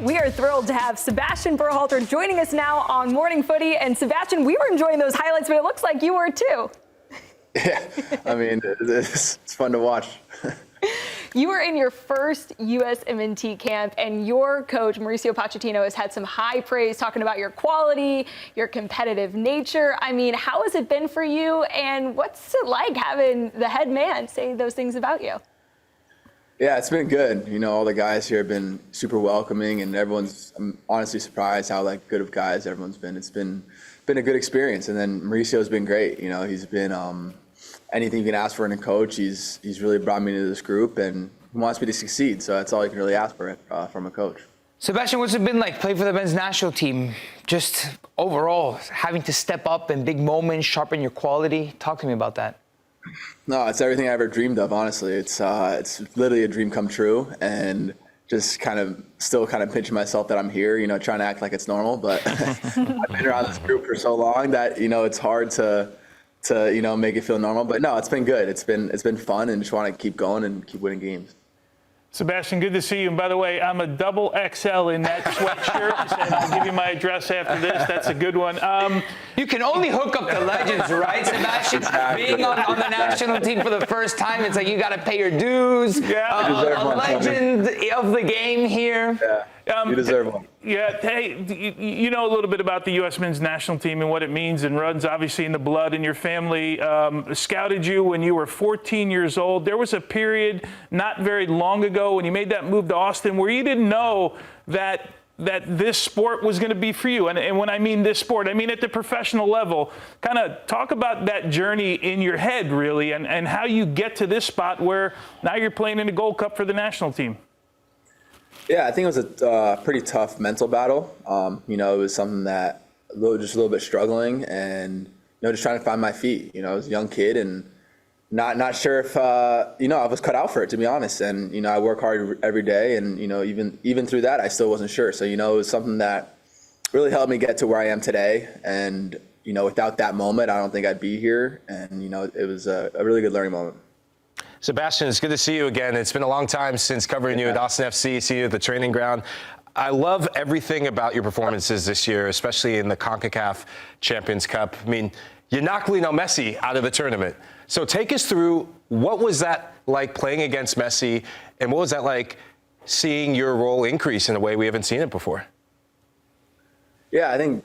We are thrilled to have Sebastian Berhalter joining us now on Morning Footy. And Sebastian, we were enjoying those highlights, but it looks like you were too. Yeah, I mean, it's fun to watch. You were in your first USMNT camp, and your coach, Mauricio Pochettino, has had some high praise talking about your quality, your competitive nature. I mean, how has it been for you, and what's it like having the head man say those things about you? Yeah, it's been good. You know, all the guys here have been super welcoming, and I'm honestly surprised how good of guys everyone's been. It's been a good experience, and then Mauricio's been great. You know, he's been anything you can ask for in a coach. He's really brought me into this group, and he wants me to succeed. So that's all you can really ask for from a coach. Sebastian, what's it been like playing for the men's national team? Just overall, having to step up in big moments, sharpen your quality. Talk to me about that. No, it's everything I ever dreamed of, honestly. It's literally a dream come true, and just still pinching myself that I'm here, you know, trying to act like it's normal. But I've been around this group for so long that, you know, it's hard to you know, make it feel normal. But no, it's been good. It's been fun, and just want to keep going and keep winning games. Sebastian, good to see you. And by the way, I'm a double XL in that sweatshirt, and I'll give you my address after this. That's a good one. You can only hook up the legends, right, Sebastian? Exactly. Being on the national team for the first time, it's like you got to pay your dues. Yeah. A legend of the game here. Yeah. You deserve one. Yeah, hey, you know a little bit about the U.S. men's national team and what it means, and runs obviously in the blood in your family. Scouted you when you were 14 years old. There was a period not very long ago when you made that move to Austin where you didn't know that this sport was going to be for you. And when I mean this sport, I mean at the professional level. Kind of talk about that journey in your head, really, and how you get to this spot where now you're playing in a Gold Cup for the national team. Yeah, I think it was a pretty tough mental battle. You know, it was something that just a little bit struggling, and you know, just trying to find my feet. You know, I was a young kid and not sure if you know, I was cut out for it, to be honest. And you know, I work hard every day, and you know, even through that, I still wasn't sure. So you know, it was something that really helped me get to where I am today. And you know, without that moment, I don't think I'd be here. And you know, it was a really good learning moment. Sebastian, it's good to see you again. It's been a long time since covering you at Austin FC, see you at the training ground. I love everything about your performances this year, especially in the CONCACAF Champions Cup. I mean, you knocked Lionel Messi out of the tournament. So take us through, what was that like playing against Messi, and what was that like seeing your role increase in a way we haven't seen it before? Yeah, I think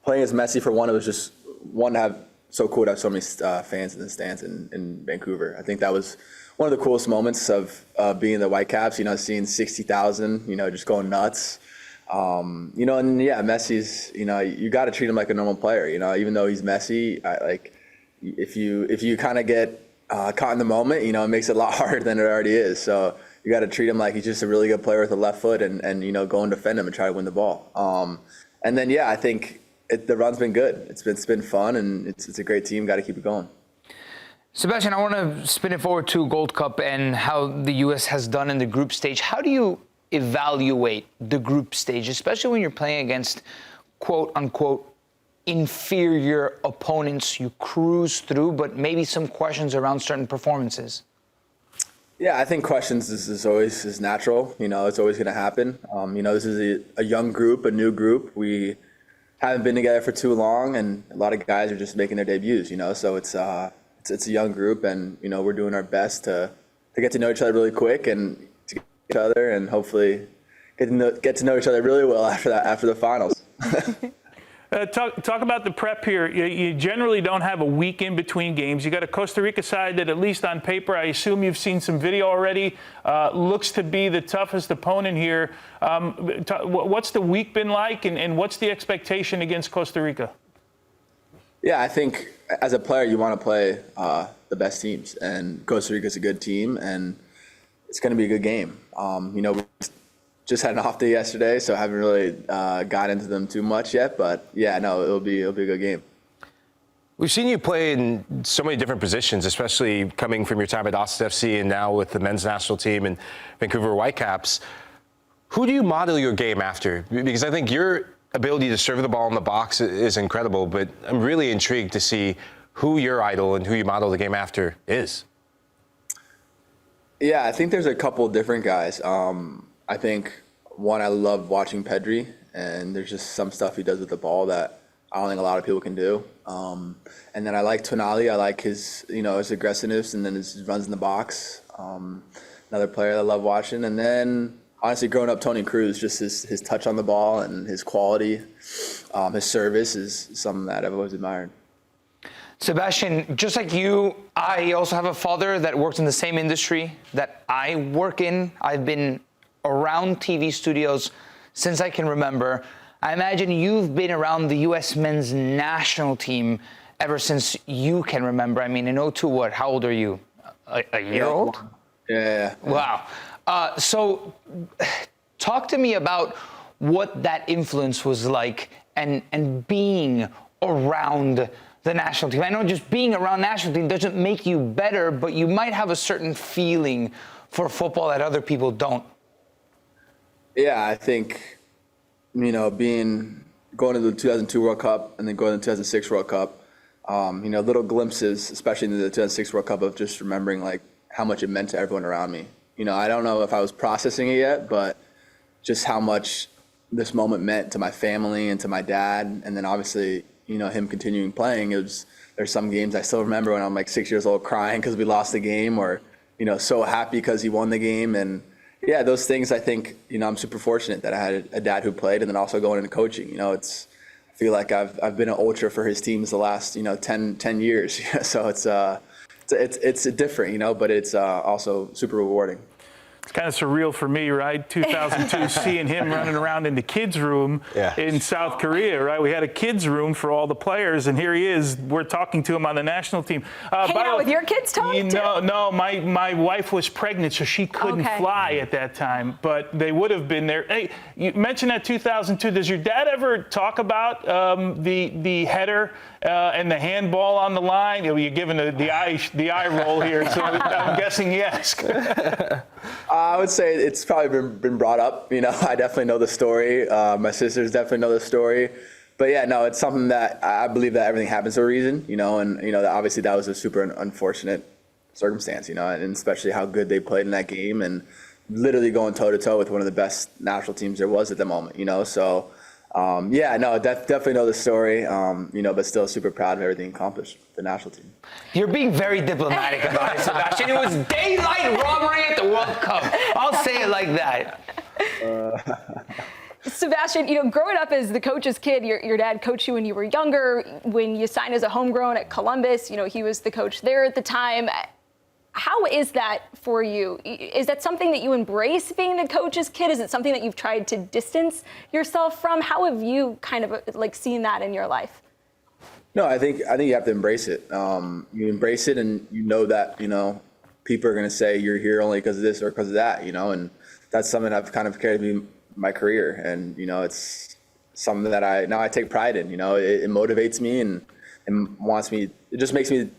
playing as Messi, for one, it was just one to have so cool to have so many fans in the stands in Vancouver. I think that was one of the coolest moments of being the Whitecaps, you know, seeing 60,000, you know, just going nuts. You know, and yeah, Messi's, you know, you got to treat him like a normal player, you know, even though he's Messi, if you kind of get caught in the moment, you know, it makes it a lot harder than it already is. So you got to treat him like he's just a really good player with a left foot, and you know, go and defend him and try to win the ball. And then, yeah, I think the run's been good. It's been fun, and it's a great team. Got to keep it going. Sebastian, I want to spin it forward to Gold Cup and how the U.S. has done in the group stage. How do you evaluate the group stage, especially when you're playing against quote-unquote inferior opponents you cruise through, but maybe some questions around certain performances? Yeah, I think questions is always natural. You know, it's always going to happen. You know, this is a young group, a new group. We haven't been together for too long, and a lot of guys are just making their debuts, you know, so it's a young group, and you know, we're doing our best to get to know each other really quick, and to get each other, and hopefully get to know each other really well after the finals. Talk about the prep here. You generally don't have a week in between games. You got a Costa Rica side that, at least on paper, I assume you've seen some video already, looks to be the toughest opponent here. What's the week been like, and what's the expectation against Costa Rica? Yeah, I think as a player, you want to play the best teams, and Costa Rica's a good team, and it's going to be a good game. You know, we just had an off day yesterday, so I haven't really got into them too much yet, but yeah, no, it'll be a good game. We've seen you play in so many different positions, especially coming from your time at Austin FC and now with the men's national team and Vancouver Whitecaps. Who do you model your game after? Because I think your ability to serve the ball in the box is incredible, but I'm really intrigued to see who your idol and who you model the game after is. Yeah, I think there's a couple of different guys. I think one, I love watching Pedri, and there's just some stuff he does with the ball that I don't think a lot of people can do. And then I like Tonali. I like his, his aggressiveness, and then his runs in the box. Another player that I love watching. And then, honestly, growing up, Tony Cruz, just his touch on the ball and his quality, his service is something that I've always admired. Sebastian, just like you, I also have a father that works in the same industry that I work in. I've been around TV studios since I can remember. I imagine you've been around the U.S. men's national team ever since you can remember. I mean, in 02, what? How old are you? A year old? Yeah. Wow. So talk to me about what that influence was like and being around the national team. I know just being around national team doesn't make you better, but you might have a certain feeling for football that other people don't. Yeah, I think, going to the 2002 World Cup and then going to the 2006 World Cup, little glimpses, especially in the 2006 World Cup, of just remembering like how much it meant to everyone around me. I don't know if I was processing it yet, but just how much this moment meant to my family and to my dad. And then obviously, him continuing playing. There's some games I still remember when I'm like 6 years old crying because we lost the game, or, so happy because he won the game. And yeah, those things, I think, I'm super fortunate that I had a dad who played, and then also going into coaching. I feel like I've been an ultra for his teams the last, 10 years. So it's different, but it's also super rewarding. It's kind of surreal for me, right? 2002, seeing him running around in the kids' room in South Korea, right? We had a kids' room for all the players, and here he is. We're talking to him on the national team. Hanging out with your kids, Tom? No, my wife was pregnant, so she couldn't fly at that time, but they would have been there. Hey, you mentioned that 2002. Does your dad ever talk about the header and the handball on the line? You're giving the eye roll here, so I'm guessing yes. I would say it's probably been brought up. I definitely know the story. My sisters definitely know the story. But yeah, no, it's something that I believe that everything happens for a reason, and obviously that was a super unfortunate circumstance, and especially how good they played in that game and literally going toe to toe with one of the best national teams there was at the moment, So yeah, no, definitely know the story, but still super proud of everything accomplished with the national team. You're being very diplomatic about it, Sebastian. It was daylight robbery at the World Cup. I'll say it like that. Sebastian, growing up as the coach's kid, your dad coached you when you were younger. When you signed as a homegrown at Columbus, he was the coach there at the time. How is that for you? Is that something that you embrace, being the coach's kid? Is it something that you've tried to distance yourself from? How have you kind of seen that in your life? No, I think you have to embrace it. You embrace it, and that people are going to say you're here only because of this or because of that, and that's something I've kind of carried me my career, and it's something that I take pride in. It motivates me and wants me. It just makes me.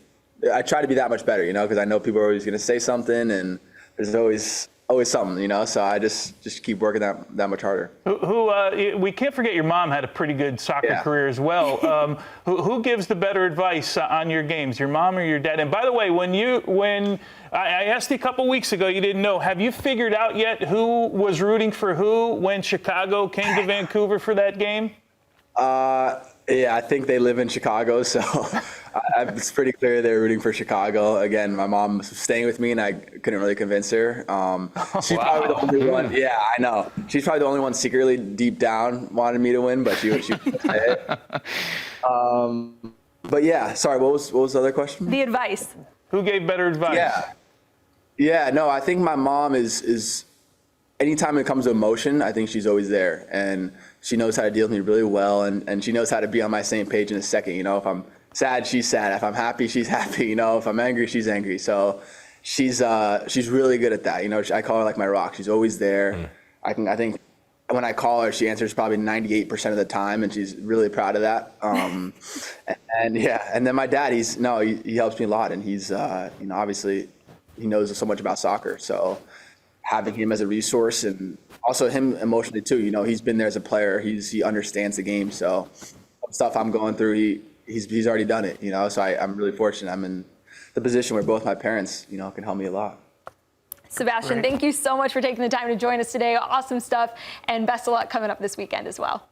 I try to be that much better, because I know people are always going to say something, and there's always something, so I just keep working that much harder. We can't forget your mom had a pretty good soccer career as well. Who gives the better advice on your games, your mom or your dad? And by the way, when I asked you a couple weeks ago, you didn't know, have you figured out yet who was rooting for who when Chicago came to Vancouver for that game? Yeah, I think they live in Chicago, so it's pretty clear they're rooting for Chicago. Again, my mom was staying with me, and I couldn't really convince her. She's probably the only one. Yeah, I know. She's probably the only one secretly, deep down, wanted me to win, but she wouldn't say it. But yeah, sorry, what was the other question? The advice. Who gave better advice? Yeah. No, I think my mom is. Anytime it comes to emotion, I think she's always there, and she knows how to deal with me really well, and she knows how to be on my same page in a second. If I'm sad, she's sad. If I'm happy, she's happy. If I'm angry, she's angry. So she's really good at that. I call her like my rock. She's always there. I think when I call her, she answers probably 98% of the time, and she's really proud of that. And then my dad, he helps me a lot, and he's obviously he knows so much about soccer, so having him as a resource, and also him emotionally too. He's been there as a player. He understands the game. So stuff I'm going through, he's already done it. So I'm really fortunate. I'm in the position where both my parents, can help me a lot. Sebastian, thank you so much for taking the time to join us today. Awesome stuff, and best of luck coming up this weekend as well.